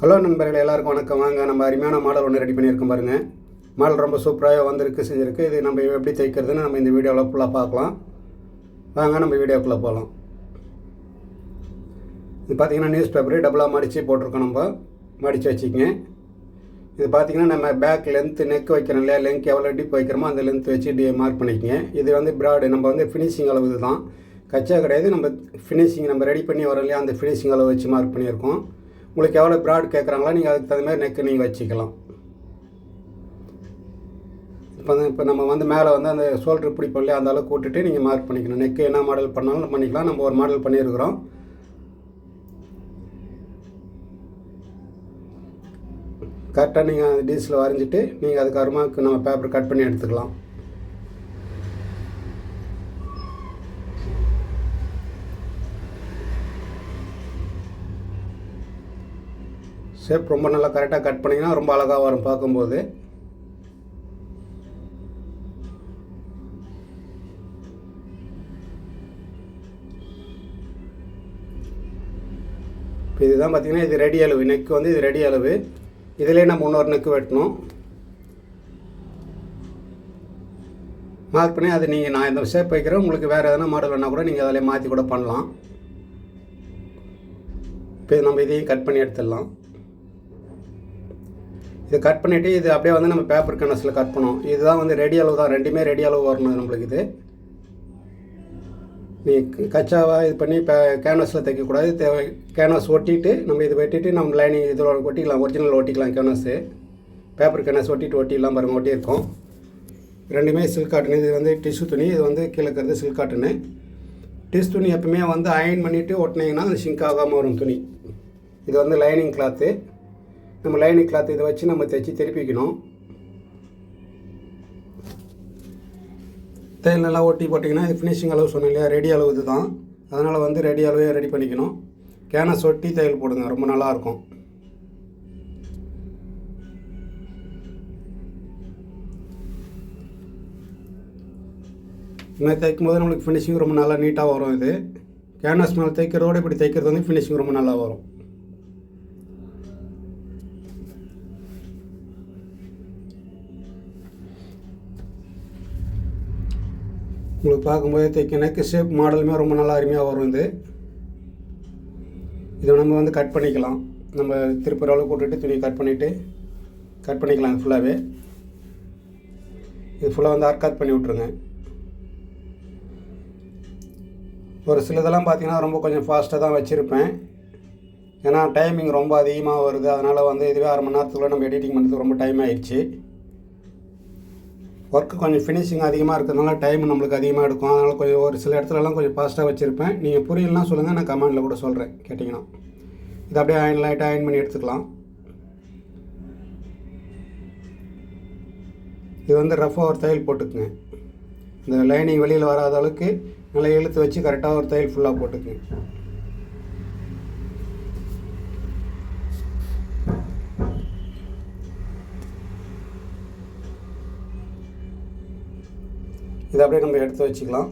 Hello நண்பர்களே, எல்லாருக்கும் வணக்கம். வாங்க, நம்ம அருமையான மாடல் ஒன்று ரெடி பண்ணியிருக்கோம் பாருங்கள். மாடல் ரொம்ப சூப்பராக வந்திருக்கு, செஞ்சுருக்கு. இது நம்ம எப்படி தைக்கிறதுன்னு நம்ம இந்த வீடியோவில் ஃபுல்லாக பார்க்கலாம். வாங்க, நம்ம வீடியோக்குள்ளே போகலாம். இது பார்த்திங்கன்னா நியூஸ் பேப்பரு டபுளாக மடித்து போட்டிருக்கோம். நம்ம மடித்து வச்சுக்கங்க. இது பார்த்திங்கன்னா நம்ம பேக் லென்த்து நெக் வைக்கிறோம் இல்லையா, லெங்க் எவ்வளோ டிப் வைக்கிறோமோ அந்த லென்த் வச்சு மார்க் பண்ணிக்கங்க. இது வந்து ப்ராடு, நம்ம வந்து ஃபினிஷிங் அளவு தான், கச்சா கிடையாது. நம்ம ஃபினிஷிங் நம்ம ரெடி பண்ணி வரோம் இல்லையா, அந்த ஃபினிஷிங் அளவு வச்சு மார்க் பண்ணியிருக்கோம். உங்களுக்கு எவ்வளோ ப்ராட் கேட்குறாங்களோ நீங்கள் அதுக்கு தகுந்த மாதிரி நெக்கு நீங்கள் வச்சுக்கலாம். இப்போ நம்ம வந்து மேலே வந்து அந்த ஷோல்டர் பிடிப்போம் இல்லையா, அந்த அளவுக்கு கூட்டுட்டு நீங்கள் மார்க் பண்ணிக்கணும். நெக்கு என்ன மாடல் பண்ணாலும் பண்ணிக்கலாம். நம்ம ஒரு மாடல் பண்ணியிருக்கிறோம். கரெக்டாக நீங்கள் அந்த டீஸில் வரைஞ்சிட்டு நீங்கள் அதுக்கு அருமாவுக்கு நம்ம பேப்பர் கட் பண்ணி எடுத்துக்கலாம். ஷேப் ரொம்ப நல்லா கரெக்டாக கட் பண்ணிங்கன்னா ரொம்ப அழகாக வரும் பார்க்கும்போது. இப்போ இதுதான் பார்த்திங்கன்னா இது ரெடி அளவு. நெக்கு வந்து இது ரெடி அளவு. இதிலே நம்ம இன்னொரு நெக்கு வெட்டணும். மார்க் பண்ணி அது நீங்கள் நான் இந்த ஷேப் வைக்கிறேன், உங்களுக்கு வேறு எதனா மாடல் வேணால் கூட நீங்கள் அதில் மாற்றி கூட பண்ணலாம். இப்போ நம்ம இதையும் கட் பண்ணி எடுத்துடலாம். இது கட் பண்ணிவிட்டு இது அப்படியே வந்து நம்ம பேப்பர் கேன்வஸில் கட் பண்ணோம். இதுதான் வந்து ரெடி அளவு தான், ரெண்டுமே ரெடி அளவு வரணும் நம்மளுக்கு. இது நீ கச்சாவாக இது பண்ணி இப்போ கேன்வஸில் தைக்கக்கூடாது. கேன்வஸ் ஒட்டிட்டு நம்ம இது வெட்டிட்டு நம்ம லைனிங் இதில் ஒட்டிக்கலாம், ஒரிஜினல் ஒட்டிக்கலாம். கேன்வஸு பேப்பர் கேன்வஸ் ஒட்டிடலாம் பாருங்கள், ஒட்டியிருக்கோம். ரெண்டுமே சில்க் காட்டன். இது வந்து டிஷ்யூ துணி, இது வந்து கீழே இருக்கிறது சில்க் காட்டனு. டிஷ் துணி எப்பவுமே வந்து அயன் பண்ணிவிட்டு ஒட்டினீங்கன்னா அது ஷிங்க் ஆகாமல் வரும் துணி. இது வந்து லைனிங் கிளாத்து. நம்ம லைனிங் கிளாத் இதை வச்சு நம்ம தைச்சி திருப்பிக்கணும். தையல் நல்லா ஒட்டி போட்டிங்கன்னா இது ஃபினிஷிங் அளவு சொன்னேன் இல்லையா, ரெடி அளவு இது தான். அதனால் வந்து ரெடி அளவே ரெடி பண்ணிக்கணும். கேனஸ் ஒட்டி தையல் போடுங்க, ரொம்ப நல்லாயிருக்கும். இதுமாதிரி தைக்கும் போது நம்மளுக்கு ஃபினிஷிங் ரொம்ப நல்லா நீட்டாக வரும். இது கேன்வாஸ் மேலே தைக்கிறதோடு இப்படி தைக்கிறது வந்து ஃபினிஷிங் ரொம்ப நல்லா வரும். உங்களுக்கு பார்க்கும்போது தைக்க நெக்கு ஷேப் மாடலுமே ரொம்ப நல்லா அருமையாக வரும். இதை நம்ம வந்து கட் பண்ணிக்கலாம். நம்ம திருப்பி அளவு போட்டுட்டு துணி கட் பண்ணிக்கலாம் ஃபுல்லாகவே. இது ஃபுல்லாக வந்து அர்க்காத் பண்ணி விட்ருங்க. ஒரு சிலதெல்லாம் பார்த்திங்கன்னா ரொம்ப கொஞ்சம் ஃபாஸ்ட்டாக தான் வச்சுருப்பேன். ஏன்னா டைமிங் ரொம்ப அதிகமாக வருது. அதனால் வந்து இதுவே 1/2 மணி நேரத்துக்குள்ளே நம்ம எடிட்டிங் பண்ணுறதுக்கு ரொம்ப டைம் ஆகிடுச்சு. ஒர்க்கு கொஞ்சம் ஃபினிஷிங் அதிகமாக இருக்கிறதுனால டைம் நம்மளுக்கு அதிகமாக எடுக்கும். அதனால் கொஞ்சம் ஒரு சில இடத்துலலாம் கொஞ்சம் ஃபாஸ்ட்டாக வச்சுருப்பேன். நீங்கள் புரியலன்னா சொல்லுங்கள், நான் கமெண்டில் கூட சொல்கிறேன் கேட்டிங்கன்னா. இது அப்படியே லைட்டாக அயன் பண்ணி எடுத்துக்கலாம். இது வந்து ரஃபாக ஒரு தையல் போட்டுக்குங்க. இந்த லைனிங் வெளியில் வராத அளவுக்கு நல்லா இழுத்து வச்சு கரெக்டாக ஒரு தையல் ஃபுல்லாக போட்டுக்குங்க. இதை அப்படியே நம்ம எடுத்து வச்சுக்கலாம்.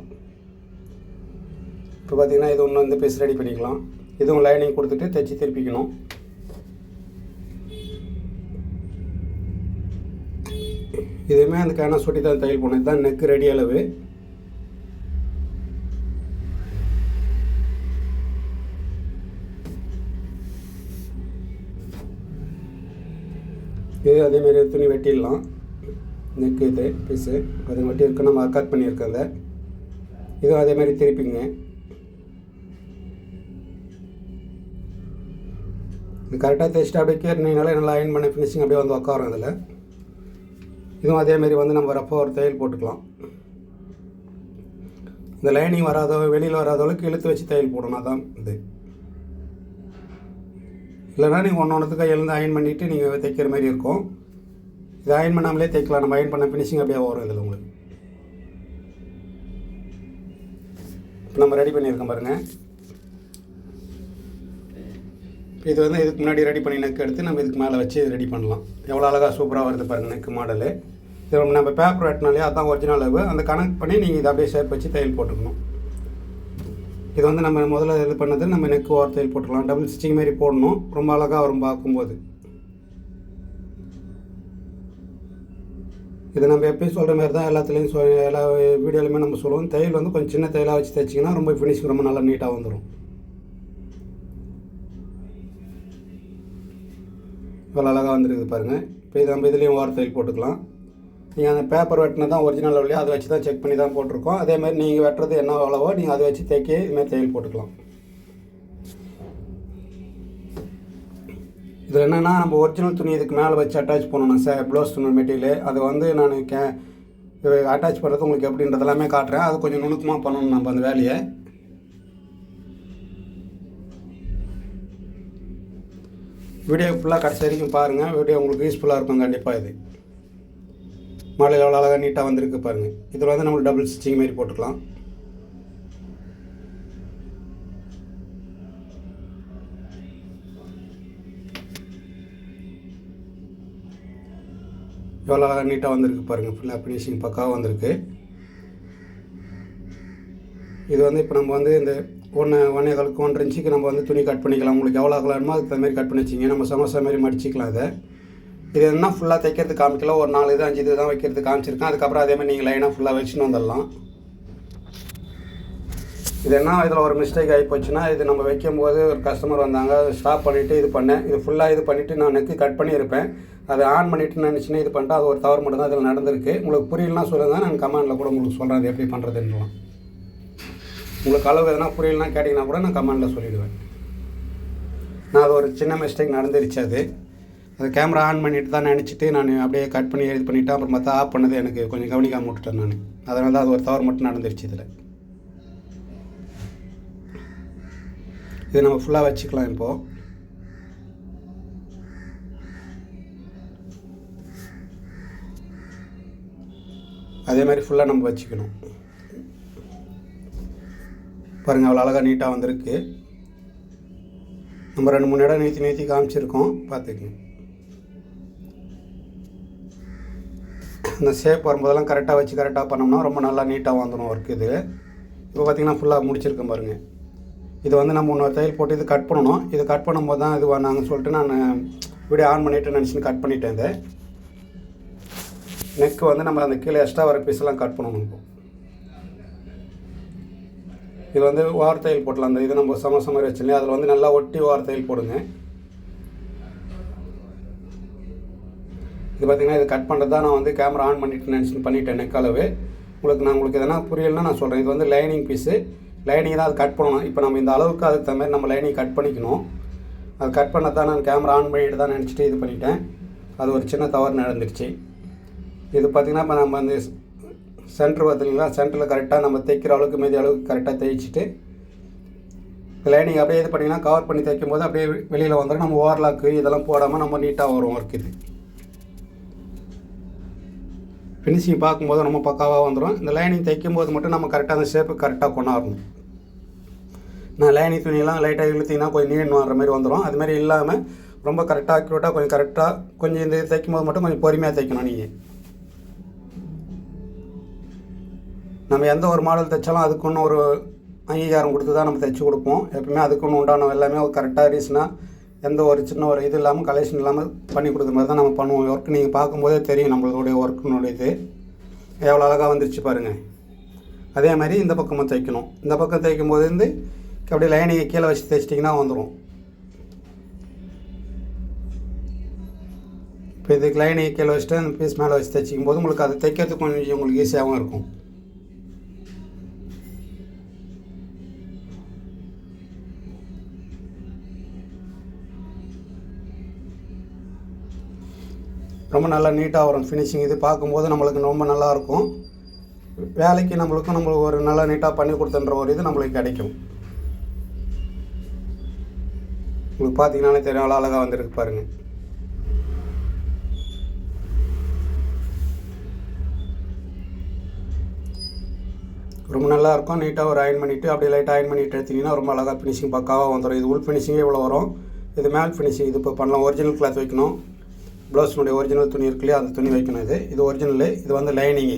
இப்போ பார்த்திங்கன்னா இது ஒன்று வந்து பீஸ் ரெடி பண்ணிக்கலாம். இதுவும் லைனிங் கொடுத்துட்டு தைச்சி திருப்பிக்கணும். இதுவுமே அந்த கேன்வாஸ் ஒட்டி தான் தையல் போடணும். இதுதான் நெக்கு ரெடி அளவு. இது அதேமாரி துணி வெட்டிடலாம். நெக்கு இது பீஸு அது வெட்டி இருக்கு, நம்ம கட் பண்ணியிருக்கோங்க. இதுவும் அதேமாதிரி திருப்பிங்க. இது கரெக்டாக தைச்சிட்டு அப்படியே கேட்டினாலே நல்லா அயன் பண்ண ஃபினிஷிங் அப்படியே வந்து உட்காரும். அதில் இதுவும் அதேமாரி வந்து நம்ம ரஃபாக ஒரு தையல் போட்டுக்கலாம். இந்த லைனிங் வெளியில் வராதவளுக்கு இழுத்து வச்சு தையல் போடணும். அதான் இது. இல்லைனா நீங்கள் ஒன்றுத்துக்கு கையிலேருந்து அயன் பண்ணிவிட்டு நீங்கள் தைக்கிற மாதிரி இருக்கும். இது அயன் பண்ணாமலே தைக்கலாம். நம்ம அயன் பண்ண ஃபினிஷிங் அப்படியே வரும் இதில் உங்களுக்கு. இப்போ நம்ம ரெடி பண்ணியிருக்கோம் பாருங்கள். இது வந்து இதுக்கு முன்னாடி ரெடி பண்ணி நெக் எடுத்து நம்ம இதுக்கு மேலே வச்சு ரெடி பண்ணலாம். எவ்வளோ அழகாக சூப்பராக வருது பாருங்கள் நெக்கு மாடலு. இது நம்ம பேப்பர் வெட்டினாலே அதுதான் ஒரிஜினல் அளவு. அந்த கனெக்ட் பண்ணி நீங்கள் இதை அப்படியே ஷேப் வச்சு தையல் போட்டுக்கணும். இது வந்து நம்ம முதல்ல இது பண்ணது நம்ம நெக்கு ஓர தையல் போட்டுக்கலாம். டபுள் ஸ்டிச்சிங் மாதிரி போடணும், ரொம்ப அழகாக வரும் பார்க்கும்போது. இது நம்ம எப்பயும் சொல்கிற மாதிரி தான் எல்லாத்துலேயும் எல்லா வீடியோலையுமே நம்ம சொல்லுவோம். தையல் வந்து கொஞ்சம் சின்ன தையலாக வச்சு தைச்சிங்கன்னா ரொம்ப ஃபினிஷிங் ரொம்ப நல்லா நீட்டாக வந்துடும். இவ்வளோ அழகாக வந்துருக்குது பாருங்கள். இப்போ இது நம்ம இதுலேயும் ஓர தையல் போட்டுக்கலாம். நீங்கள் அந்த பேப்பர் வெட்டினா தான் ஒரிஜினல் லெவலையோ அதை வச்சு தான் செக் பண்ணி தான் போட்டிருக்கோம். அதேமாதிரி நீங்கள் வெட்டுறது என்ன அளவோ நீங்கள் அதை வச்சு தைக்க இதுமாதிரி தையல் போட்டுக்கலாம். இதில் என்னென்னா நம்ம ஒரிஜினல் துணி இதுக்கு மேலே வச்சு அட்டாச் பண்ணணும். ப்ளவுஸ் துணி மெட்டீரியல் அது வந்து நான் அட்டாச் பண்ணுறது உங்களுக்கு எப்படின்றது எல்லாமே காட்டுறேன். அது கொஞ்சம் நுணுக்கமாக பண்ணணும் நம்ம அந்த வேலையை. வீடியோ ஃபுல்லாக கடைசி வரைக்கும் பாருங்கள். வீடியோ உங்களுக்கு யூஸ்ஃபுல்லாக இருக்கும் கண்டிப்பாக. இது மாடல் எவ்வளோ அழகாக நீட்டாக வந்திருக்கு பாருங்கள். இதில் வந்து நம்மளுக்கு டபுள் ஸ்டிச்சிங் மாரி போட்டுக்கலாம். எவ்வளோ அழகாக நீட்டாக வந்திருக்கு பாருங்கள். ஃபுல்லாக ஃபினிஷிங் பக்காவாக வந்திருக்கு. இது வந்து இப்போ நம்ம வந்து இந்த 1.25 இன்ச்சுக்கு நம்ம வந்து துணி கட் பண்ணிக்கலாம். உங்களுக்கு எவ்வளோ அகலமோ அதுக்கு தகுந்த மாதிரி கட் பண்ணி வச்சிங்க. நம்ம சமோசா மாதிரி மடிச்சிக்கலாம். இதை இது என்ன ஃபுல்லாக தைக்கிறது காமிக்கல, ஒரு 4 இது 5 இது தான் வைக்கிறது காமிச்சிருக்கேன். அதுக்கப்புறம் அதேமாதிரி நீங்கள் லைனாக ஃபுல்லாக வச்சுன்னு வந்துடலாம். இது என்ன இதில் ஒரு மிஸ்டேக் ஆகி போச்சுன்னா, இது நம்ம வைக்கும்போது ஒரு கஸ்டமர் வந்தாங்க, ஸ்டாப் பண்ணிவிட்டு இது பண்ணேன். இது ஃபுல்லாக இது பண்ணிவிட்டு நான் நெக்கு கட் பண்ணியிருப்பேன். அதை ஆன் பண்ணிவிட்டு நினச்சின்னா இது பண்ணிட்டு அது ஒரு தவறு மட்டும் தான் இதில் நடந்திருக்கு. உங்களுக்கு புரியலனா சொல்லுங்கள், நான் கமெண்டில் கூட உங்களுக்கு சொல்கிறேன் அது எப்படி பண்ணுறதுன்னுலாம். உங்களுக்கு அளவு எதனா புரியலனா கேட்டிங்கன்னா கூட நான் கமெண்டில் சொல்லிவிடுவேன். நான் அது ஒரு சின்ன மிஸ்டேக் நடந்துருச்சு. அது கேமரா ஆன் பண்ணிவிட்டு தான் நினச்சிட்டு நான் அப்படியே கட் பண்ணி இது பண்ணிவிட்டேன். அப்புறம் மற்ற ஆஃப் பண்ணது எனக்கு கொஞ்சம் கவனிக்காமல் விட்டுட்டேன் நான். அதனால தான் அது ஒரு தவறு மட்டும் நடந்துருச்சு. இதில் இது நம்ம ஃபுல்லாக வச்சுக்கலாம். இப்போது அதே மாதிரி ஃபுல்லாக நம்ம வச்சுக்கணும். பாருங்கள் அவ்வளோ அழகாக நீட்டாக வந்திருக்கு. நம்ம 2-3 இடம் நீத்தி காமிச்சிருக்கோம், பார்த்துக்குங்க. இந்த ஷேப் வரும்போதெல்லாம் கரெக்டாக வச்சு கரெக்டாக பண்ணோம்னா ரொம்ப நல்லா நீட்டாக வந்துடும் ஒர்க். இது இப்போ பார்த்திங்கன்னா ஃபுல்லாக முடிச்சிருக்கேன் பாருங்கள். இது வந்து நம்ம இன்னொரு தையல் போட்டு இது கட் பண்ணணும். இது கட் பண்ணும்போது தான் இது நாங்கள் சொல்லிட்டு நான் வீடியோ ஆன் பண்ணிவிட்டு நினச்சின்னு கட் பண்ணிட்டேன். இந்த நெக்கு வந்து நம்ம அந்த கீழே எக்ஸ்ட்ரா வர பீஸெல்லாம் கட் பண்ணணும். இப்போ இது வந்து ஓர தையல் போட்டலாம். அந்த இது நம்ம சமோசா மாதிரி வச்சுருந்தேன், அதில் வந்து நல்லா ஒட்டி ஓர தையல் போடுங்க. இது பார்த்திங்கன்னா இது கட் பண்ணுறது தான் நான் வந்து கேமரா ஆன் பண்ணிவிட்டு பண்ணிட்டேன் நெக் அளவு. உங்களுக்கு எதனா புரியலைன்னா நான் சொல்கிறேன். இது வந்து லைனிங் பீஸு, லைனிங் தான் அது கட் பண்ணணும். இப்போ நம்ம இந்த அளவுக்கு அதுக்கு தகுந்த மாதிரி நம்ம லைனிங் கட் பண்ணிக்கணும். அது கட் பண்ண தான் நான் கேமரா ஆன் பண்ணிட்டு தான் நினச்சிட்டு இது பண்ணிட்டேன். அது ஒரு சின்ன தவறு நடந்துருச்சு. இது பார்த்திங்கன்னா இப்போ நம்ம அந்த சென்டர் பார்த்திங்களா, சென்டரில் கரெக்டாக நம்ம தைக்கிற அளவுக்கு மீதி அளவுக்கு கரெக்டாக தைச்சிட்டு லைனிங் அப்படியே இது பண்ணிங்கன்னா கவர் பண்ணி தைக்கும் போது அப்படியே வெளியில் வந்துடும். நம்ம ஓவர்லாக்கு இதெல்லாம் போடாமல் நம்ம நீட்டாக வரும் ஒர்க். இது ஃபினிஷிங் பார்க்கும்போது ரொம்ப பக்காவாக வந்துடும். இந்த லைனிங் தைக்கும் போது மட்டும் நம்ம கரெக்டாக அந்த ஷேப்பு கரெக்டாக கொண்டாடணும். நான் லைனிங் துணியெல்லாம் லைட்டாக இழுத்திங்கன்னா கொஞ்சம் நீண்டு வர மாதிரி வந்துடும். அதுமாதிரி இல்லாமல் ரொம்ப கரெக்டாக அக்யூரேட்டாக கொஞ்சம் கரெக்டாக கொஞ்சம் இந்த தைக்கும் போது மட்டும் கொஞ்சம் பொறுமையாக தைக்கணும். நீங்கள் நம்ம எந்த ஒரு மாடல் தைச்சாலும் அதுக்குன்னு ஒரு அங்கீகாரம் கொடுத்து தான் நம்ம தைச்சி கொடுப்போம். எப்பவுமே அதுக்குன்னு உண்டான எல்லாமே கரெக்டாக ரீசனாக எந்த ஒரு சின்ன ஒரு இது இல்லாமல் கலெக்ஷன் இல்லாமல் பண்ணி கொடுக்குற மாதிரி தான் நம்ம பண்ணுவோம். ஒர்க் நீங்கள் பார்க்கும்போதே தெரியும் நம்மளுடைய ஒர்க்குனுடைய இது எவ்வளோ அழகாக வந்துருச்சு பாருங்கள். அதே மாதிரி இந்த பக்கமும் தைக்கணும். இந்த பக்கம் தைக்கும் போது வந்து அப்படியே லைனிங்கை கீழே வச்சு தைச்சிட்டிங்கன்னா வந்துடும். இப்போ இதுக்கு லைனிங்கை கீழே வச்சுட்டு அந்த பீஸ் மேலே வச்சு தைச்சிக்கும் போது உங்களுக்கு அது தைக்கிறதுக்கு கொஞ்சம் உங்களுக்கு ஈஸியாகவும் இருக்கும். ரொம்ப நல்லா நீட்டாக வரும் ஃபினிஷிங். இது பார்க்கும்போது நம்மளுக்கு ரொம்ப நல்லாயிருக்கும். வேலைக்கு நம்மளுக்கு ஒரு நல்லா நீட்டாக பண்ணி கொடுத்துன்ற ஒரு இது நம்மளுக்கு கிடைக்கும். உங்களுக்கு பார்த்தீங்கன்னாலே தெரியும் அவ்வளோ அழகாக வந்துருக்கு பாருங்கள். ரொம்ப நல்லாயிருக்கும். நீட்டாக ஒரு அயன் பண்ணிவிட்டு அப்படியே லைட்டாக அயன் பண்ணிவிட்டு எடுத்திங்கன்னா ரொம்ப அழகாக ஃபினிஷிங் பக்காவாக வந்துடும். இது உள் ஃபினிஷிங்கே இவ்வளோ வரும். இது மேல் ஃபினிஷிங். இது இப்போ பண்ணலாம். ஒரிஜினல் கிளாத் வைக்கணும். ப்ளவுஸினுடைய ஒரிஜினல் துணி இருக்குல்லையே அந்த துணி வைக்கணும். இது ஒரிஜினலு. இது வந்து லைனிங்கு.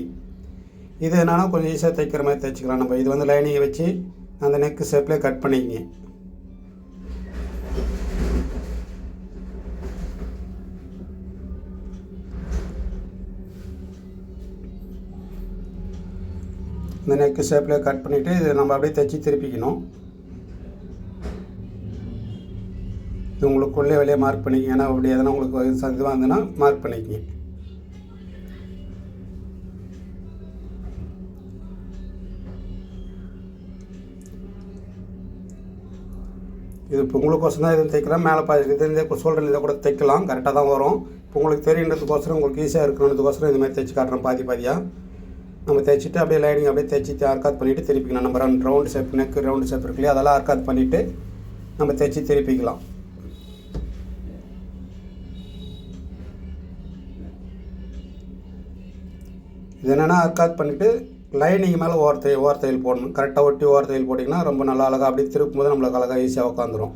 இது என்னென்னா கொஞ்சம் ஈஸியாக தைக்கிற மாதிரி தைச்சிக்கலாம் நம்ம. இது வந்து லைனிங்கை வச்சு அந்த நெக்கு ஷேப்லேயே கட் பண்ணிக்கங்க. இந்த நெக்கு ஷேப்லேயே கட் பண்ணிவிட்டு இது நம்ம அப்படியே தைச்சி திருப்பிக்கணும். இது உங்களுக்கு உள்ளே வெளியே மார்க் பண்ணிக்கங்க. ஏன்னா அப்படி எதனா உங்களுக்கு இதுவாக இருந்ததுன்னா மார்க் பண்ணிக்கங்க. இது இப்போ உங்களுக்கோசம் தான் எதுவும் தைக்கலாம். மேலே இது சொல்கிறேன், இதை கூட தைக்கலாம், கரெக்டாக தான் வரும். இப்போ உங்களுக்கு தெரியுன்றதுக்கோசரம், உங்களுக்கு ஈஸியாக இருக்கணுன்றதுக்கோசரம் இதுமாதிரி தைச்சி காட்டுறோம். பாதியாக நம்ம தைச்சிட்டு அப்படியே லைனிங் அப்படியே தைச்சி ஆர்காத் பண்ணிவிட்டு திருப்பிக்கலாம். நம்ம round shape neck round shape இருக்கு இல்லையா, அதெல்லாம் ஆர்காத் பண்ணிவிட்டு நம்ம தைச்சி திருப்பிக்கலாம். இது என்னென்னா ஆர்காத் பண்ணிவிட்டு லைனிங் மேலே ஓரத்தையில் போடணும். கரெக்டாக ஒட்டி ஓரத்தையில் போட்டிங்கன்னா ரொம்ப நல்லா அழகாக அப்படியே திருப்பும் போது நம்மளுக்கு அழகாக ஈஸியாக உட்காந்துரும்.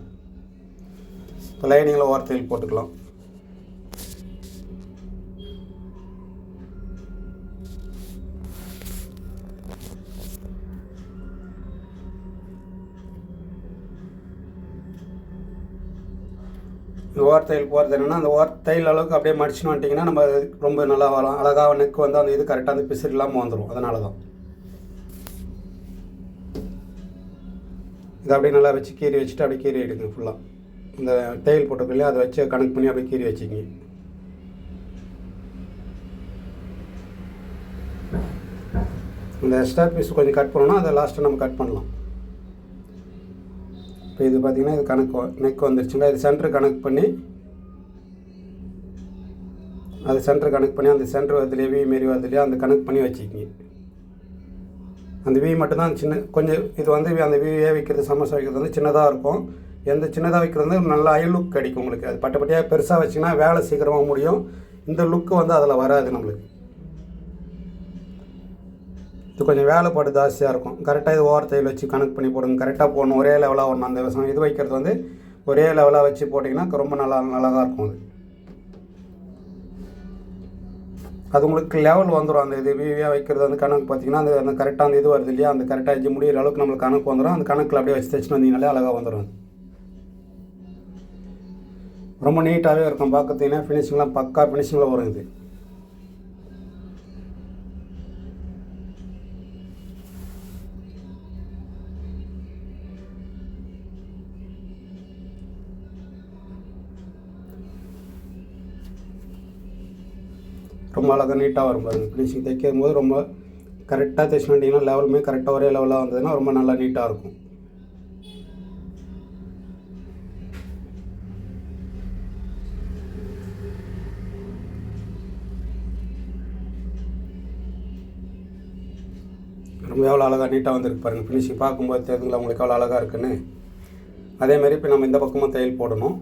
இப்போ லைனிங்கில் ஓரத்தையில் போட்டுக்கலாம். ஓரத்தையில் போகிறது என்னென்னா அந்த தையல் அளவுக்கு அப்படியே மடிச்சுன்னு வந்துட்டிங்கன்னா நம்ம ரொம்ப நல்லா வரும். அழகாக நெக்கு வந்து அந்த இது கரெக்டாக அந்த பிசுறு இல்லாமல் வந்துடும். அதனால தான் இதை அப்படியே நல்லா வச்சு கீறி வச்சுட்டு அப்படியே கீறி எடுங்க. ஃபுல்லாக இந்த தையல் போட்டுக்கலையே அதை வச்சு கணக்கு பண்ணி அப்படியே கீறி வச்சுக்கிங்க. இந்த எக்ஸ்ட்ரா பீஸ் கொஞ்சம் கட் பண்ணோன்னா அதை லாஸ்ட்டாக நம்ம கட் பண்ணலாம். இப்போ இது பார்த்திங்கன்னா இது கணக்கு நெக் வந்துருச்சுங்களா, இது சென்டர் கணக்கு பண்ணி அது சென்டர் கணக்கு பண்ணி அந்த சென்டர் வரதுலையே வி மாரி வரதுலையே அந்த கணக்கு பண்ணி வச்சுக்கிங்க. அந்த வி மட்டும்தான் சின்ன கொஞ்சம் இது வந்து அந்த விவியே வைக்கிறது சமோசா வைக்கிறது வந்து சின்னதாக இருக்கும். எந்த சின்னதாக வைக்கிறது வந்து நல்ல ஐ லுக் கிடைக்கும் உங்களுக்கு. அது பட்டப்பட்டியாக பெருசாக வச்சிங்கன்னா வேலை சீக்கிரமாக முடியும். இந்த லுக்கு வந்து அதில் வராது நம்மளுக்கு. இது கொஞ்சம் வேலைப்பாடு ஜாஸ்தியாக இருக்கும். கரெக்டாக இது ஓரத்தையில் வச்சு கணக்கு பண்ணி போடுங்க. கரெக்டாக போடணும், ஒரே லெவலாக வரணும். அந்த இது வைக்கிறது வந்து ஒரே லெவலாக வச்சு போட்டிங்கன்னா ரொம்ப அழகாக இருக்கும். அது உங்களுக்கு லெவல் வந்துடும். அந்த இது விவியாக வைக்கிறது வந்து கணக்கு பார்த்திங்கன்னா அந்த கரெக்டாக அந்த இது வருது இல்லையா, அந்த கரெக்டாக வச்சு முடிகிற அளவுக்கு நம்மளுக்கு கணக்கு வந்துடும். அந்த கணக்கில் அப்படியே வச்சு தைச்சின்னு வந்தீங்கனாலே அழகாக வந்துடும். ரொம்ப நீட்டாகவே இருக்கும். பார்க்கறதுனா ஃபினிஷிங்லாம் பக்கா ஃபினிஷிங்கில் வரும். இது ரொம்ப அழகாக நீட்டாக வரும் பாருங்கள். ஃபினிஷிங் தைக்கும் போது ரொம்ப கரெக்டாக தைச்சு பண்ணிட்டீங்கன்னா லெவலுமே கரெக்டாக ஒரே லெவலாக வந்ததுன்னா ரொம்ப நல்லா நீட்டாக இருக்கும். ரொம்ப எவ்வளோ அழகாக நீட்டாக வந்துருக்கு பாருங்கள். ஃபினிஷிங் பார்க்கும்போது தெரிஞ்சுங்களா உங்களுக்கு எவ்வளோ அழகாக இருக்குன்னு. அதேமாதிரி இப்போ நம்ம இந்த பக்கமும் தையல் போடணும்.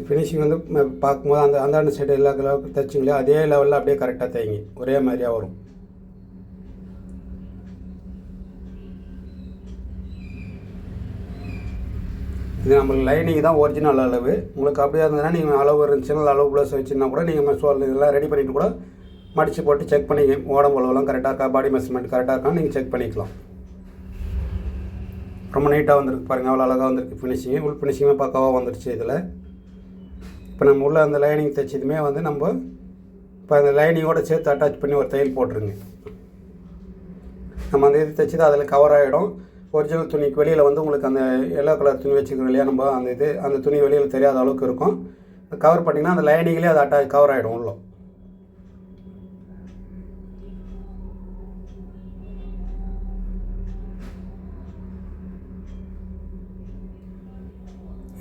ஃபினிஷிங் வந்து பார்க்கும்போது அந்தாண்ட சைடு எல்லா அளவுக்கு தைச்சிங்களே அதே லெவலில் அப்படியே கரெக்டாக தைங்க, ஒரே மாதிரியாக வரும். இது நம்மளுக்கு லைனிங் தான் ஒரிஜினல் அளவு. உங்களுக்கு அப்படியே இருந்ததுன்னா நீங்கள் அளவு இருந்துச்சுன்னா அளவு ப்ளஸ் வச்சுன்னா கூட நீங்கள் இதெல்லாம் ரெடி பண்ணிவிட்டு கூட மடித்து போட்டு செக் பண்ணிங்க. உடம்பு அளவுலாம் கரெக்டாக இருக்கா, பாடி மெஷர்மெண்ட் கரெக்டாக இருக்கான்னு நீங்கள் செக் பண்ணிக்கலாம். ரொம்ப நீட்டாக வந்துருக்கு பாருங்கள், அவ்வளோ அழகாக வந்துருக்கு ஃபினிஷிங்கு. உள் ஃபினிஷிங்குமே பக்காவாக வந்துடுச்சு. இதில் இப்போ நம்ம உள்ள அந்த லைனிங் தைச்சதுமே வந்து நம்ம இப்போ அந்த லைனிங்கோடு சேர்த்து அட்டாச் பண்ணி ஒரு தையல் போட்டுருங்க. நம்ம அந்த இது தைச்சது அதில் கவர் ஆகிடும். ஒரிஜினல் துணிக்கு வெளியில் வந்து உங்களுக்கு அந்த எல்லோ கலர் துணி வச்சுக்கிறோம் இல்லையா, நம்ம அந்த துணி வெளியில் தெரியாத அளவுக்கு இருக்கும். கவர் பண்ணிங்கன்னா அந்த லைனிங்லேயே அது கவர் ஆகிடும் உள்ள.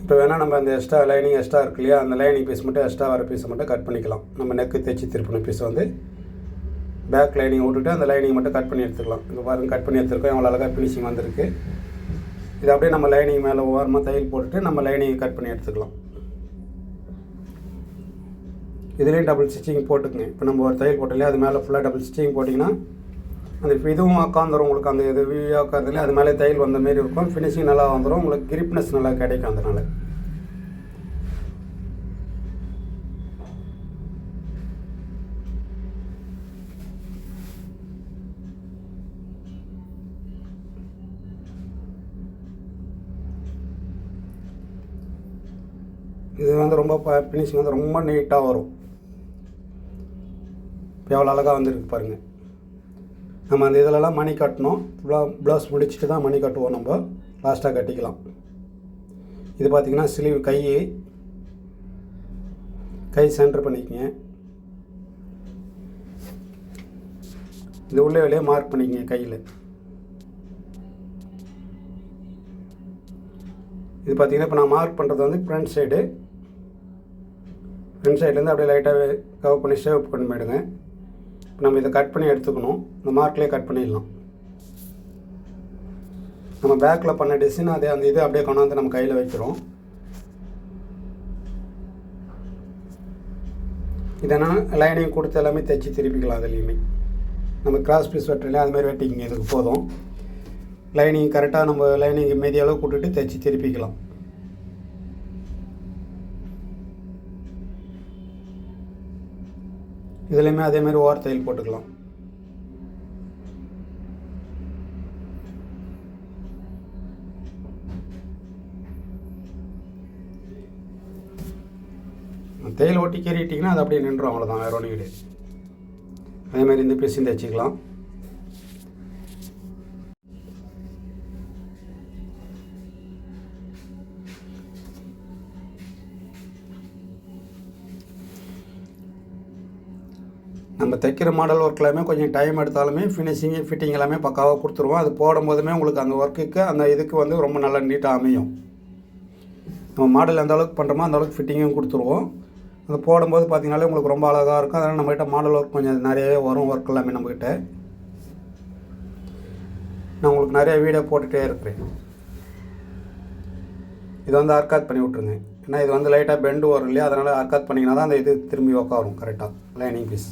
இப்போ வேணால் நம்ம அந்த எக்ஸ்ட்ரா லைனிங் எக்ஸ்ட்ரா இருக்கு இல்லையா, அந்த லைனிங் பீஸ் மட்டும் எக்ஸ்ட்ரா வர பீஸை மட்டும் கட் பண்ணிக்கலாம். நம்ம நெக்கு தைச்சி திருப்பின பீஸை வந்து பேக் லைனிங் விட்டுட்டு அந்த லைனிங் மட்டும் கட் பண்ணி எடுத்துக்கலாம். இப்போ பாருங்கள் கட் பண்ணி எடுத்துருக்கோம், எவ்வளோ அழகாக ஃபினிஷிங் வந்திருக்கு. இது அப்படியே நம்ம லைனிங் மேலே ஓரமாக தையல் போட்டுட்டு நம்ம லைனிங் கட் பண்ணி எடுத்துக்கலாம். இதுலேயும் டபுள் ஸ்டிச்சிங் போட்டுக்குங்க. இப்போ நம்ம ஒரு தையல் போட்டோம் இல்லையா, அது மேலே ஃபுல்லாக டபுள் ஸ்டிச்சிங் போட்டிங்கன்னா அந்த இதுவும் உட்காந்துரும் உங்களுக்கு, அந்த இது உட்காந்துல அது மேலே தையல் வந்த மாரி இருக்கும். ஃபினிஷிங் நல்லா வந்துடும் உங்களுக்கு, கிரிப்னஸ் நல்லா கிடைக்கும் அதனால். இது வந்து ரொம்ப ஃபினிஷிங் வந்து ரொம்ப நீட்டாக வரும். எவ்வளோ அழகாக வந்துருக்கு பாருங்கள். நம்ம அந்த இதிலலாம் மணி கட்டணும். ப்ளவுஸ் முடிச்சுட்டு தான் மணி கட்டுவோம், நம்ம லாஸ்ட்டாக கட்டிக்கலாம். இது பார்த்திங்கன்னா ஸ்லீவ், கை சென்டர் பண்ணிக்கங்க. இது உள்ளே வெளியே மார்க் பண்ணிக்கங்க கையில். இது பார்த்திங்கன்னா இப்போ நான் மார்க் பண்ணுறது வந்து ஃப்ரண்ட் சைட்லேருந்து அப்படியே லைட்டாக கவர் பண்ணி ஷேவ் பண்ணி போயிடுங்க. இப்போ நம்ம இதை கட் பண்ணி எடுத்துக்கணும். இந்த மார்க்லேயே கட் பண்ணிடலாம். நம்ம பேக்கில் பண்ண டிசைன் அதே அந்த இது அப்படியே கொண்டாந்து நம்ம கையில் வைக்கிறோம். இதனால் லைனிங் கொடுத்து எல்லாமே தைச்சி திருப்பிக்கலாம். அதுலேயுமே நம்ம கிராஸ் பீஸ் வெட்டுறோம், அதுமாதிரி வெட்டிக்கிங்க. இதுக்கு போதும். லைனிங் கரெக்டாக நம்ம லைனிங் மீதி அளவு கூட்டுட்டு தைச்சி திருப்பிக்கலாம். இதுலேயுமே அதேமாதிரி ஓவர் தையல் போட்டுக்கலாம். தையல் ஒட்டி கேறிட்டிங்கன்னா அது அப்படியே நின்றுடும், அவ்வளோதான், வேறு ஒன்றும் கிடையாது. அதேமாதிரி இந்த பீஸையும் தைச்சிக்கலாம். நம்ம தைக்கிற மாடல் ஒர்க் எல்லாமே கொஞ்சம் டைம் எடுத்தாலுமே ஃபினிஷிங்கு ஃபிட்டிங் எல்லாமே பக்காவாக கொடுத்துருவோம். அது போடும்போதுமே உங்களுக்கு அந்த ஒர்க்குக்கு அந்த இதுக்கு வந்து ரொம்ப நல்லா நீட்டாக அமையும். நம்ம மாடல் எந்த அளவுக்கு பண்ணுறோமோ அந்த அளவுக்கு ஃபிட்டிங்கும் கொடுத்துருவோம். அது போடும்போது பார்த்திங்கனாலே உங்களுக்கு ரொம்ப அழகாக இருக்கும். அதனால் நம்மக்கிட்ட மாடல் ஒர்க் கொஞ்சம் நிறையவே வரும். ஒர்க் எல்லாமே நம்மக்கிட்ட நான் உங்களுக்கு நிறைய வீடியோ போட்டுகிட்டே இருக்கிறேன். இது வந்து அர்க்காத் பண்ணி விட்ருங்க. ஏன்னா இது வந்து லைட்டாக பெண்டு வரும் இல்லையா, அதனால் அர்க்காத் பண்ணிங்கன்னா தான் அந்த இது திரும்பி உட்காரும் கரெக்டாக லைனிங் பீஸ்.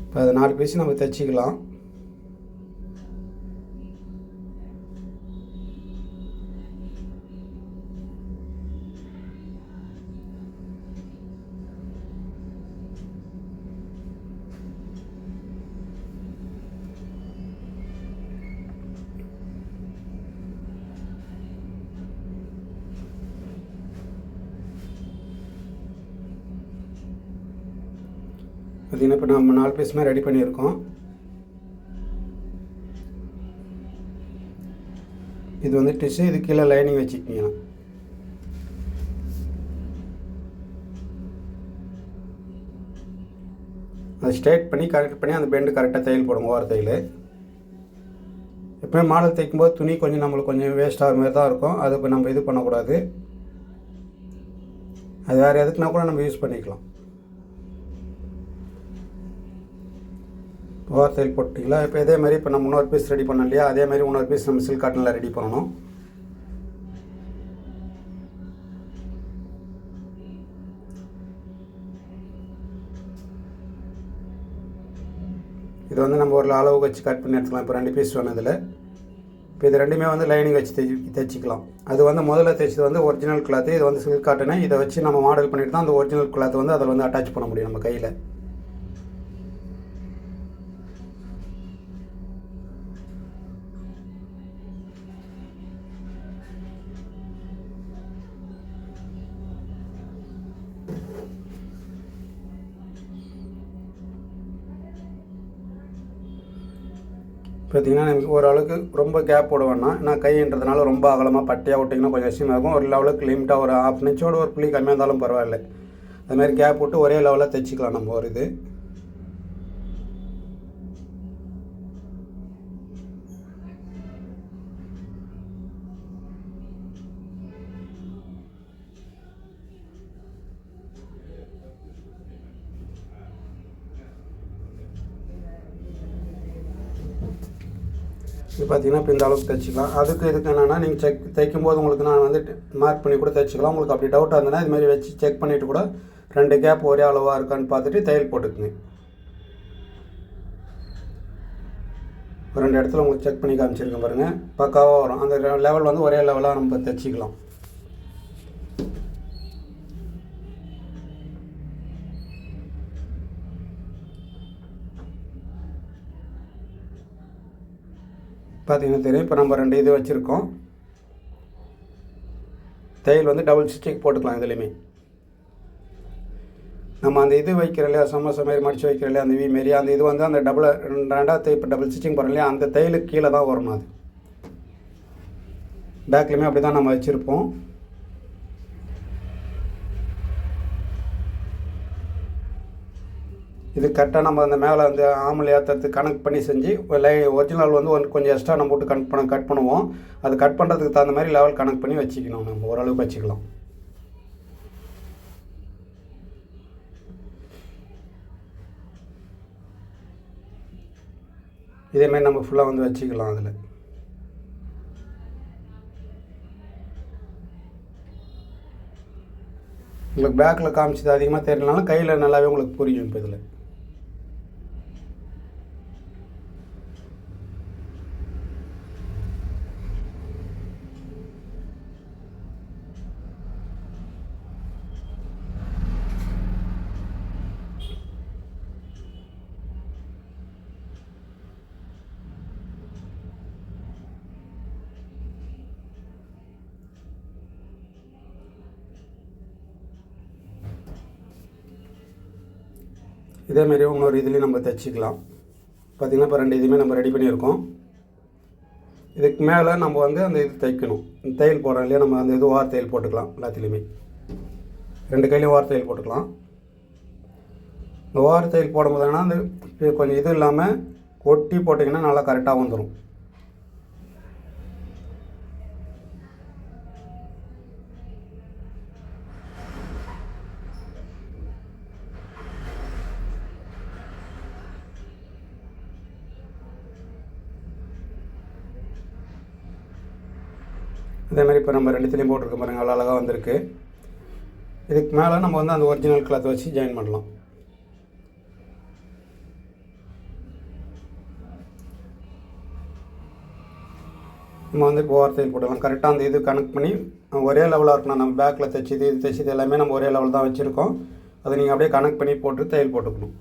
இப்போ அது 4 பீஸ் நம்ம தைச்சிக்கலாம். பார்த்திங்கன்னா இப்போ நம்ம 4 பீஸுமே ரெடி பண்ணியிருக்கோம். இது வந்து டிஷ்ஷு, இது கீழே லைனிங் வச்சுக்கிங்க. அதை ஸ்ட்ரைட் பண்ணி கரெக்ட் பண்ணி அந்த பெண்டு கரெக்டாக தையல் போடுங்க, ஓர தையல். எப்போயும் மாடல் தைக்கும்போது துணி கொஞ்சம் நம்மளுக்கு கொஞ்சம் வேஸ்ட் ஆகிற மாதிரி தான் இருக்கும். அதுக்கு நம்ம இது பண்ணக்கூடாது. அது வேறு எதுக்குன்னா கூட நம்ம யூஸ் பண்ணிக்கலாம். ஓவர் தையல் போட்டிங்களா? இப்போ இதே மாதிரி இப்போ நம்ம இன்னொரு பீஸ் ரெடி பண்ணோம் இல்லையா, அதே மாதிரி இன்னொரு பீஸ் நம்ம சில்க் காட்டனில் ரெடி பண்ணணும். இது வந்து நம்ம ஒரு அளவு வச்சு கட் பண்ணி எடுத்துக்கலாம். இப்போ 2 பீஸ் சொன்னதில் இப்போ இது ரெண்டுமே வந்து லைனிங் வச்சு தைச்சிக்கலாம். அது வந்து முதல்ல தைச்சது வந்து ஒரிஜினல் கிளாத்து, இது வந்து சில்க் காட்டனு. இதை வச்சு நம்ம மாடல் பண்ணிட்டு தான் அந்த ஒரிஜினல் கிளாத்தை வந்து அதில் வந்து அட்டாச் பண்ண முடியும் நம்ம கையில். பார்த்திங்கன்னா நமக்கு ஓரளவுக்கு ரொம்ப கேப் போட வேணாம். ஏன்னா கைன்றதுனால ரொம்ப அகலமாக பட்டியாக விட்டிங்கன்னா கொஞ்சம் கஷ்டமாக இருக்கும். ஒரு லெவலுக்கு லிமிட்டாக ஒரு 1/2 இன்ச்சோட ஒரு புள்ளி கம்மியாக இருந்தாலும் பரவாயில்ல. அதுமாதிரி கேப் விட்டு ஒரே லெவலில் தைச்சிக்கலாம் நம்ம ஒரு இது. இது பார்த்திங்கன்னா இப்போ இந்த அளவுக்கு தைச்சிக்கலாம். அதுக்கு இதுக்கு என்னென்னா நீங்கள் தைக்கும் போது உங்களுக்கு நான் வந்து மார்க் பண்ணி கூட தைச்சிக்கலாம். உங்களுக்கு அப்படி டவுட்டாக இருந்ததுன்னா இதுமாதிரி வச்சு செக் பண்ணிவிட்டு கூட 2 கேப் ஒரே அளவாக இருக்கான்னு பார்த்துட்டு தையல் போட்டுக்குங்க. 2 இடத்துல உங்களுக்கு செக் பண்ணி காமிச்சிருக்கேன் பாருங்கள், பக்காவாக வரும். அந்த லெவல் வந்து ஒரே லெவலாக நம்ம தைச்சிக்கலாம். பார்த்தீங்கன்னா தெரியும். இப்போ நம்ம 2 இது வச்சுருக்கோம். தையல் வந்து டபுள் ஸ்டிச்சிங் போட்டுக்கலாம். இதுலேயுமே நம்ம அந்த இது வைக்கிற இல்லையா, சமோசா மாரி மடித்து வைக்கிற இல்லையா, அந்த மாரி அந்த இது வந்து அந்த ரெண்டாவது இப்போ டபுள் ஸ்டிச்சிங் போடுறோம் இல்லையா, அந்த தையலுக்கு கீழே தான் வரணும். அது பேக்லேயுமே அப்படி தான் நம்ம வச்சுருப்போம். இது கரெக்டாக நம்ம அந்த மேலே அந்த ஆமல் ஏற்றுறதுக்கு கனெக்ட் பண்ணி செஞ்சு ஒரிஜினல் வந்து கொஞ்சம் எக்ஸ்ட்ரா நம்ம போட்டு கட் பண்ணுவோம். அது கட் பண்ணுறதுக்கு தகுந்த மாதிரி லெவல் கனெக்ட் பண்ணி வச்சுக்கணும். நம்ம ஓரளவுக்கு வச்சுக்கலாம். இதேமாரி நம்ம ஃபுல்லாக வந்து வச்சுக்கலாம். அதில் உங்களுக்கு பேக்கில் காமிச்சது அதிகமாக தெரியலனாலும் கையில் நல்லாவே உங்களுக்கு புரியும். இப்போ இதில் இதேமாரி இன்னொரு இதுலேயும் நம்ம தைச்சிக்கலாம். பார்த்திங்கன்னா இப்போ 2 இதுவுமே நம்ம ரெடி பண்ணியிருக்கோம். இதுக்கு மேலே நம்ம வந்து அந்த இது தைக்கணும். தையல் போடுறோம் இல்லையா, நம்ம அந்த இது ஓர தையல் போட்டுக்கலாம். எல்லாத்துலேயுமே 2 கையிலையும் ஓர தையல் போட்டுக்கலாம். இந்த ஓர தையல் போடும்போது என்னன்னா அந்த கொஞ்சம் இது இல்லாமல் ஒட்டி போட்டிங்கன்னா நல்லா கரெக்டாக வந்துடும். அதேமாதிரி இப்போ நம்ம 2த்துலேயும் போட்டிருக்க பாருங்கள், நல்லா அழகாக வந்திருக்கு. இதுக்கு மேலே நம்ம வந்து அந்த ஒரிஜினல் கிளாத் வச்சு ஜாயின் பண்ணலாம். நம்ம வந்து இப்போ வார்த்தையில் போடலாம். கரெக்டாக அந்த இது கனெக்ட் பண்ணி ஒரே லெவலாக இருக்கணும். நம்ம பேக்கில் தைச்சிது இது தைச்சிது எல்லாமே நம்ம ஒரே லெவல் தான் வச்சுருக்கோம். அதை நீங்கள் அப்படியே கனெக்ட் பண்ணி போட்டு தையல் போட்டுக்கணும்.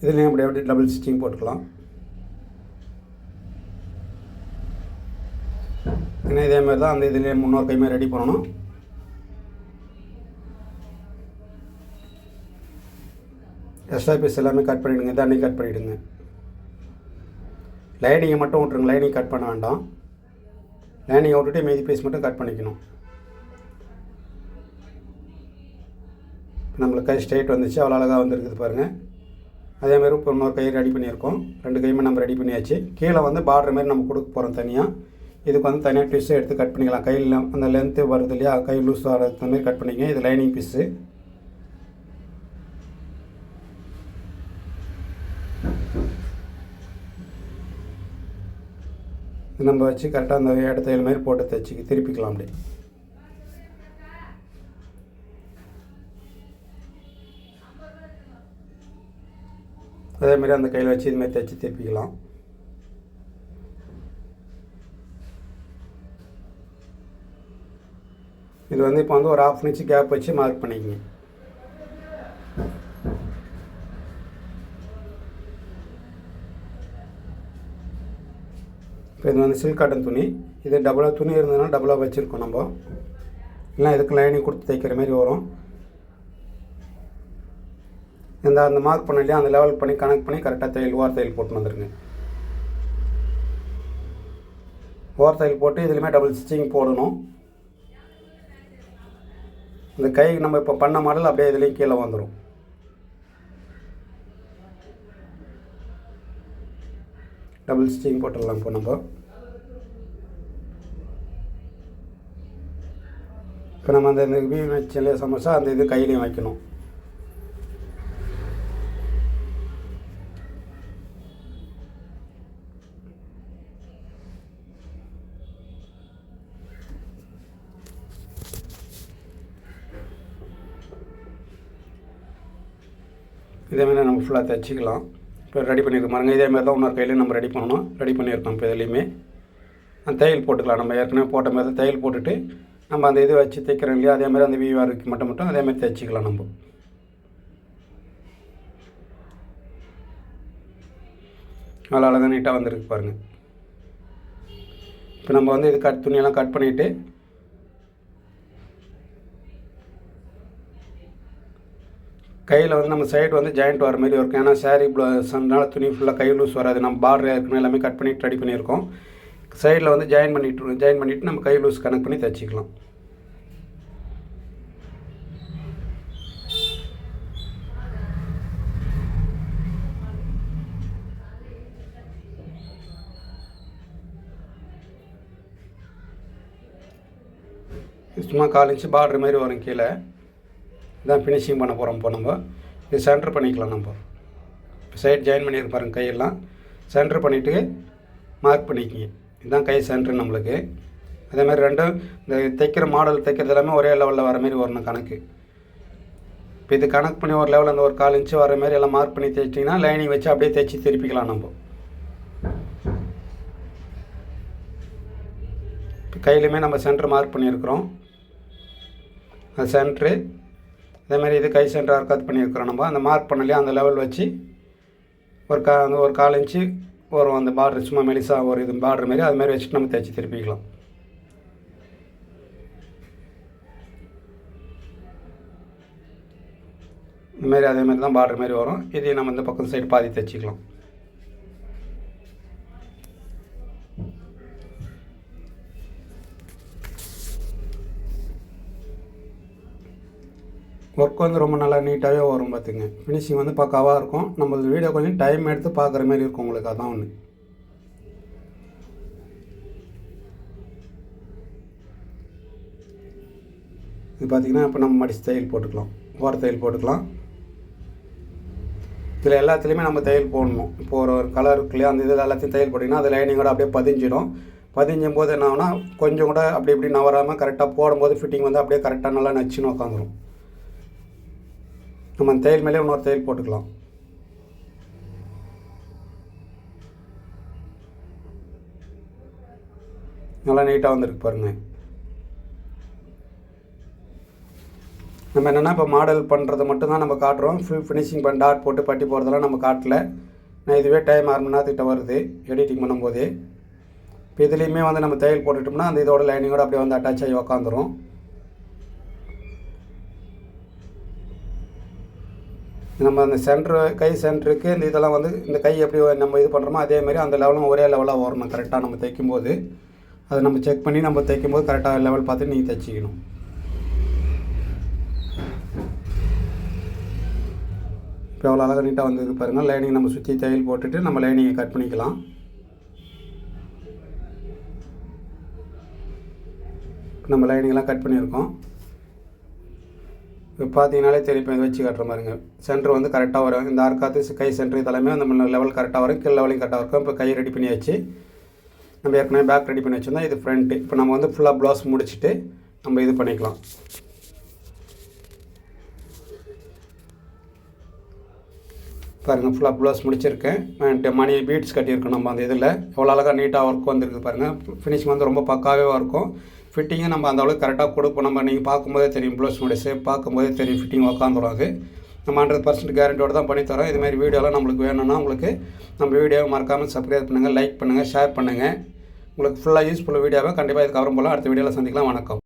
இதுலேயும் அப்படியே டபுள் ஸ்டிச்சிங் போட்டுக்கலாம். ஏன்னா இதேமாதிரி தான் அந்த இதுலேயே முன்னோர் கைமாதிரி ரெடி பண்ணணும். எக்ஸ்ட்ரா பீஸ் எல்லாமே கட் பண்ணிவிடுங்க. தண்ணி கட் பண்ணிவிடுங்க. லைனிங்கை மட்டும் விட்ருங்க. லைனிங் கட் பண்ண வேண்டாம். லைனிங்கை விட்டுட்டு மீதி பீஸ் மட்டும் கட் பண்ணிக்கணும். நம்மளுக்கு கை ஸ்ட்ரைட் வந்துச்சு, அவ்வளோ அழகாக வந்துருக்குது பாருங்கள். அதேமாதிரி இப்போ இன்னொரு கை ரெடி பண்ணியிருக்கோம். 2 கையுமே நம்ம ரெடி பண்ணியாச்சு. கீழே வந்து பார்டர் மாரி நம்ம கொடுக்க போகிறோம் தனியாக. இதுக்கு வந்து தனியாக பீஸு எடுத்து கட் பண்ணிக்கலாம். கையில் அந்த லென்த்து வருது இல்லையா, கை லூஸ் வர்றது மாதிரி கட் பண்ணிக்கங்க. இது லைனிங் பீஸு. நம்ம வச்சு கரெக்டாக அந்த இடத்த இது மாதிரி போட்டு தைச்சி திருப்பிக்கலாம். அப்படி அதேமாதிரி அந்த கையில் வச்சு இதுமாதிரி தைச்சி திருப்பிக்கலாம். இது வந்து இப்போ வந்து ஒரு 1/2 இன்ச்சு கேப் வச்சு மார்க் பண்ணிக்கங்க. இப்போ இது வந்து சில்க் காட்டன் துணி. இது டபுளாக துணி இருந்ததுனால டபுளாக வச்சுருக்கோம். நம்ம இல்லைனா இதுக்கு லைனிங் கொடுத்து தைக்கிற மாதிரி வரும். அந்த மார்க் பண்ண இல்லையா, அந்த லெவல் பண்ணி கனெக்ட் பண்ணி கரெக்டாக தையல் ஓர தையல் போட்டு வந்துடுங்க. ஓர தையல் போட்டு இதுலேயுமே டபுள் ஸ்டிச்சிங் போடணும். இந்த கை நம்ம இப்போ பண்ண மாடல் அப்படியே இதுலேயும் கீழே வந்துடும். டபுள் ஸ்டிச்சிங் போட்டுடலாம். இப்போ நம்ம இப்போ நம்ம அந்த வி வச்ச சமோசா அந்த இது கையிலையும் வைக்கணும். இதேமாதிரி நம்ம ஃபுல்லாக தைச்சிக்கலாம். இப்போ ரெடி பண்ணியிருக்கோம் பாருங்கள். இதேமாதிரி தான் இன்னொரு கையிலையும் நம்ம ரெடி பண்ணணும். ரெடி பண்ணியிருக்கோம். இப்போ இதுலேயுமே அந்த தையல் போட்டுக்கலாம். நம்ம ஏற்கனவே போட்ட மாதிரி தான் தையல் போட்டுட்டு நம்ம அந்த இது வச்சு தைக்கிறோம் இல்லையா, அதேமாதிரி அந்த வீவாருக்கு மட்டும் அதேமாதிரி தைச்சிக்கலாம். நம்ம நல்லா அழகாக நீட்டாக வந்துருக்கு பாருங்கள். இப்போ நம்ம வந்து இது துணியெல்லாம் கட் பண்ணிவிட்டு கையில் வந்து நம்ம சைடு வந்து ஜாயிண்ட் வர மாதிரி இருக்கும். ஏன்னா சாரீ ப்ளவுஸ்னால துணி ஃபுல்லாக கை லூஸ் வராது. நம்ம பார்டர் ஏற்கனவே எல்லாமே கட் பண்ணிட்டு ரெடி பண்ணியிருக்கோம். சைடில் வந்து ஜாயின் பண்ணிவிட்டு நம்ம கை லூஸ் கனெக்ட் பண்ணி தைச்சிக்கலாம். சும்மா 4 இன்ச்சு பார்டர் மாதிரி வரும் கீழே. இதான் ஃபினிஷிங் பண்ண போகிறோம். இப்போ நம்ம இது சென்டர் பண்ணிக்கலாம். நம்ம சைட் ஜாயின் பண்ணியிருக்க பாருங்கள். கையெல்லாம் சென்டர் பண்ணிவிட்டு மார்க் பண்ணிக்கிங்க. இதுதான் கை சென்டர் நம்மளுக்கு. அதேமாதிரி ரெண்டும் இந்த தைக்கிற மாடல் தைக்கிறது எல்லாமே ஒரே லெவலில் வர மாதிரி வரணும் கணக்கு. இப்போ இது கணக்கு பண்ணி ஒரு லெவலில் அந்த ஒரு 4 இன்ச்சு வர மாதிரி எல்லாம் மார்க் பண்ணி தைச்சிட்டிங்கன்னா லைனிங் வச்சு அப்படியே தைச்சி திருப்பிக்கலாம். நம்ம இப்போ கையிலுமே நம்ம சென்டர் மார்க் பண்ணியிருக்கிறோம். அது சென்ட்ரு. அதேமாதிரி இது கை சென்டர் ஆர்க்காத் பண்ணியிருக்கிறோம். நம்ம அந்த மார்க் பண்ணலையே அந்த லெவல் வச்சு ஒரு 4 இன்ச்சு வரும் அந்த பார்டர். சும்மா மெலிசா ஒரு இது பார்டர் மாரி அதுமாதிரி வச்சுட்டு நம்ம தைச்சி திருப்பிக்கலாம். இதுமாரி அதேமாதிரி தான் பார்டர் மாரி வரும். இதையும் நம்ம இந்த பக்கம் சைடு பாதி தைச்சிக்கலாம். ஒர்க் வந்து ரொம்ப நல்லா நீட்டாகவே வரும். பார்த்துங்க, ஃபினிஷிங் வந்து பக்காவாக இருக்கும். நம்ம வீடியோ கொஞ்சம் டைம் எடுத்து பார்க்குற மாதிரி இருக்கும் உங்களுக்கு. அதான் ஒன்று. இது பார்த்திங்கன்னா இப்போ நம்ம மடித்து தையல் போட்டுக்கலாம். ஓர தையல் போட்டுக்கலாம். இதில் எல்லாத்துலேயுமே நம்ம தையல் போடணும். இப்போ ஒரு கலர் இருக்கு இல்லையா, அந்த இதில் எல்லாத்தையும் தையல் போட்டிங்கன்னா அது லைனிங்கோட அப்படியே பதிஞ்சிடும். பதிஞ்சும் போது என்ன ஆகுனா கொஞ்சம் கூட அப்படி இப்படி நவராமல் கரெக்டாக போடும்போது ஃபிட்டிங் வந்து அப்படியே கரெக்டாக நல்லா நச்சுன்னு உட்காந்துரும். நம்ம அந்த தையல் மேலே இன்னொரு தையல் போட்டுக்கலாம். நல்லா நீட்டாக வந்துருக்கு பாருங்கள். நம்ம என்னென்னா இப்போ மாடல் பண்ணுறது மட்டும்தான் நம்ம காட்டுறோம். ஃபுல் ஃபினிஷிங் பண்ணி டாட் போட்டு பட்டி போகிறதெல்லாம் நம்ம காட்டல. நான் இதுவே டைம் 6 மணி நேரத்துக்கிட்ட வருது எடிட்டிங் பண்ணும்போது. இப்போ இதுலேயுமே வந்து நம்ம தையல் போட்டுட்டோம்னா அந்த இதோட லைனிங்கோட அப்படியே வந்து அட்டாச் ஆகி உக்காந்துரும். நம்ம அந்த கை சென்டருக்கு இந்த இதெல்லாம் வந்து இந்த கை எப்படி நம்ம இது பண்ணுறோமோ அதேமாதிரி அந்த லெவலும் ஒரே லெவலாக வரணும். கரெக்டாக நம்ம தைக்கும்போது அதை நம்ம செக் பண்ணி நம்ம தைக்கும்போது கரெக்டாக லெவல் பார்த்து நீங்கள் தைச்சிக்கணும். இப்போ எவ்வளோ அழகாக நீட்டாக வந்து பாருங்கள். லைனிங் நம்ம சுற்றி தையல் போட்டுட்டு நம்ம லைனிங்கை கட் பண்ணிக்கலாம். நம்ம லைனிங்லாம் கட் பண்ணியிருக்கோம். இப்போ பார்த்தீங்கனாலே தெரியும். இது வச்சு கட்டுற மாதிரிங்க. சென்டர் வந்து கரெக்டாக வரும். இந்த ஆர்க்காத்து கை சென்டர் இதெல்லாமே நம்ம லெவல் கரெக்டாக வரும். கீழ் லெவலையும் கரெக்டாக இருக்கும். இப்போ கை ரெடி பண்ணியாச்சு. நம்ம ஏற்கனவே பேக் ரெடி பண்ணி வச்சுருந்தோம். இது ஃப்ரண்ட்டு. இப்போ நம்ம வந்து ஃபுல்லாக ப்ளவுஸ் முடிச்சுட்டு நம்ம இது பண்ணிக்கலாம். பாருங்கள், ஃபுல்லாக ப்ளவுஸ் முடிச்சிருக்கேன். மணி பீட்ஸ் கட்டியிருக்கோம் நம்ம அந்த இதில். எவ்வளோ அழகாக நீட்டாக ஒர்க் வந்துருக்கு பாருங்கள். ஃபினிஷிங் வந்து ரொம்ப பக்காவே இருக்கும். ஃபிட்டிங்கும் நம்ம அந்த அளவுக்கு கரெக்டாக கொடுப்போம். நம்ம நீங்கள் பார்க்கும்போதே தெரியும். ப்ளவுஸுடைய ஷேப் பார்க்கும்போதே தெரியும். ஃபிட்டிங் உட்காந்துரும். அது நம்ம 100% கேரண்டியோடு தான் பண்ணித்தரோம். இதுமாதிரி வீடியோலாம் நம்மளுக்கு வேணும்னா உங்களுக்கு நம்ம வீடியோவை மறக்காமல் சப்ஸ்கிரைப் பண்ணுங்கள், லைக் பண்ணுங்கள், ஷேர் பண்ணுங்கள். உங்களுக்கு ஃபுல்லாக யூஸ்ஃபுல் வீடியோவை கண்டிப்பாக இதுக்கு அப்புறம் போல் அடுத்த வீடியோவில் சந்திக்கலாம். வணக்கம்.